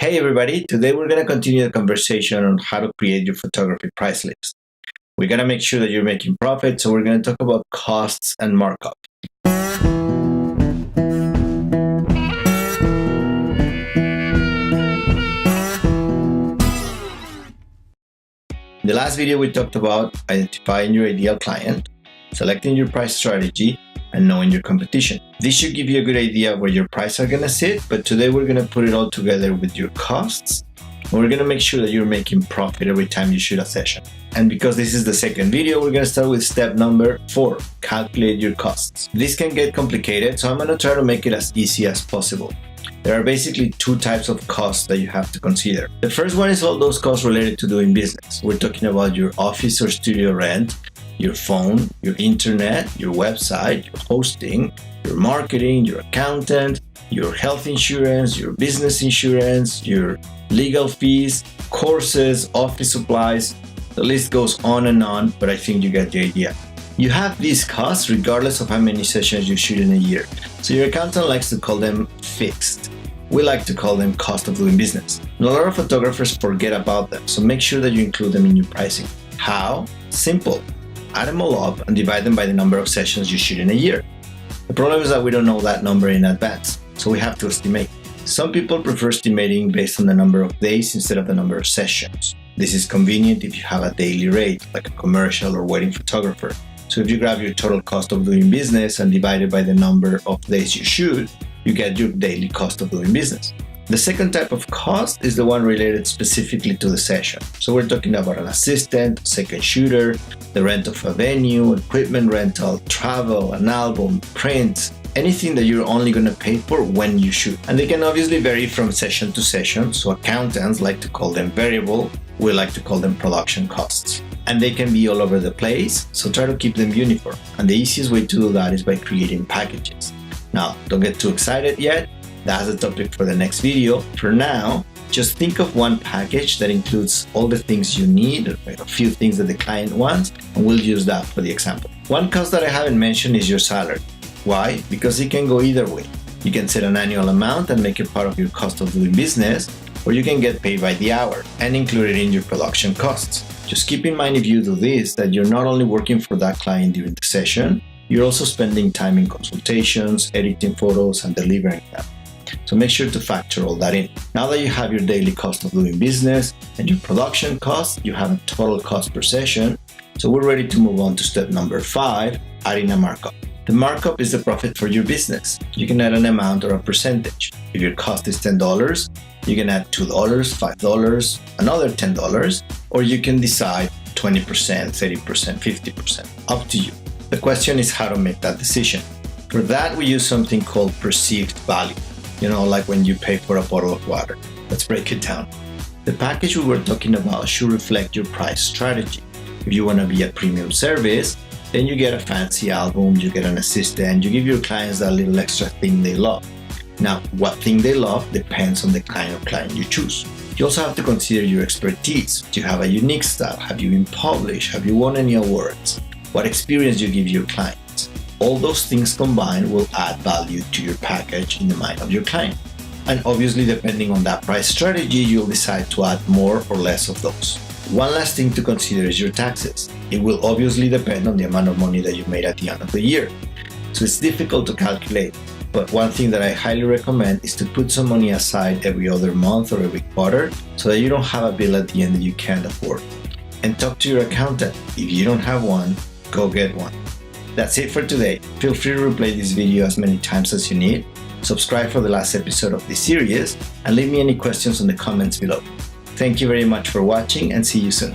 Hey everybody, today we're going to continue the conversation on how to create your photography price list. We got to make sure that you're making profit, so we're going to talk about costs and markup. In the last video, we talked about identifying your ideal client, selecting your price strategy, and knowing your competition. This should give you a good idea of where your prices are going to sit, but today we're going to put it all together with your costs. And we're going to make sure that you're making profit every time you shoot a session. And because this is the second video, we're going to start with step number 4, calculate your costs. This can get complicated, so I'm going to try to make it as easy as possible. There are basically two types of costs that you have to consider. The first one is all those costs related to doing business. We're talking about your office or studio rent, your phone, your internet, your website, your hosting, your marketing, your accountant, your health insurance, your business insurance, your legal fees, courses, office supplies. The list goes on, but I think you get the idea. You have these costs regardless of how many sessions you shoot in a year. So your accountant likes to call them fixed. We like to call them cost of doing business. And a lot of photographers forget about them, so make sure that you include them in your pricing. How? Simple. Add them all up and divide them by the number of sessions you shoot in a year. The problem is that we don't know that number in advance, so we have to estimate. Some people prefer estimating based on the number of days instead of the number of sessions. This is convenient if you have a daily rate, like a commercial or wedding photographer. So if you grab your total cost of doing business and divide it by the number of days you shoot, you get your daily cost of doing business. The second type of cost is the one related specifically to the session. So we're talking about an assistant, second shooter, the rent of a venue, equipment rental, travel, an album, prints, anything that you're only going to pay for when you shoot. And they can obviously vary from session to session. So accountants like to call them variable. We like to call them production costs. And they can be all over the place, so try to keep them uniform. And the easiest way to do that is by creating packages. Now, don't get too excited yet. That's the topic for the next video. For now, just think of one package that includes all the things you need, a few things that the client wants, and we'll use that for the example. One cost that I haven't mentioned is your salary. Why? Because it can go either way. You can set an annual amount and make it part of your cost of doing business, or you can get paid by the hour and include it in your production costs. Just keep in mind if you do this, that you're not only working for that client during the session, you're also spending time in consultations, editing photos, and delivering them. So make sure to factor all that in. Now that you have your daily cost of doing business and your production cost, you have a total cost per session. So we're ready to move on to step number 5, adding a markup. The markup is the profit for your business. You can add an amount or a percentage. If your cost is $10, you can add $2, $5, another $10, or you can decide 20%, 30%, 50%, up to you. The question is how to make that decision. For that, we use something called perceived value. Like when you pay for a bottle of water. Let's break it down. The package we were talking about should reflect your price strategy. If you want to be a premium service, then you get a fancy album, you get an assistant, you give your clients that little extra thing they love. Now, what thing they love depends on the kind of client you choose. You also have to consider your expertise. Do you have a unique style? Have you been published? Have you won any awards? What experience you give your clients? All those things combined will add value to your package in the mind of your client. And obviously, depending on that price strategy, you'll decide to add more or less of those. One last thing to consider is your taxes. It will obviously depend on the amount of money that you made at the end of the year. So it's difficult to calculate, but one thing that I highly recommend is to put some money aside every other month or every quarter so that you don't have a bill at the end that you can't afford. And talk to your accountant. If you don't have one, go get one. That's it for today. Feel free to replay this video as many times as you need. Subscribe for the last episode of this series and leave me any questions in the comments below. Thank you very much for watching and see you soon.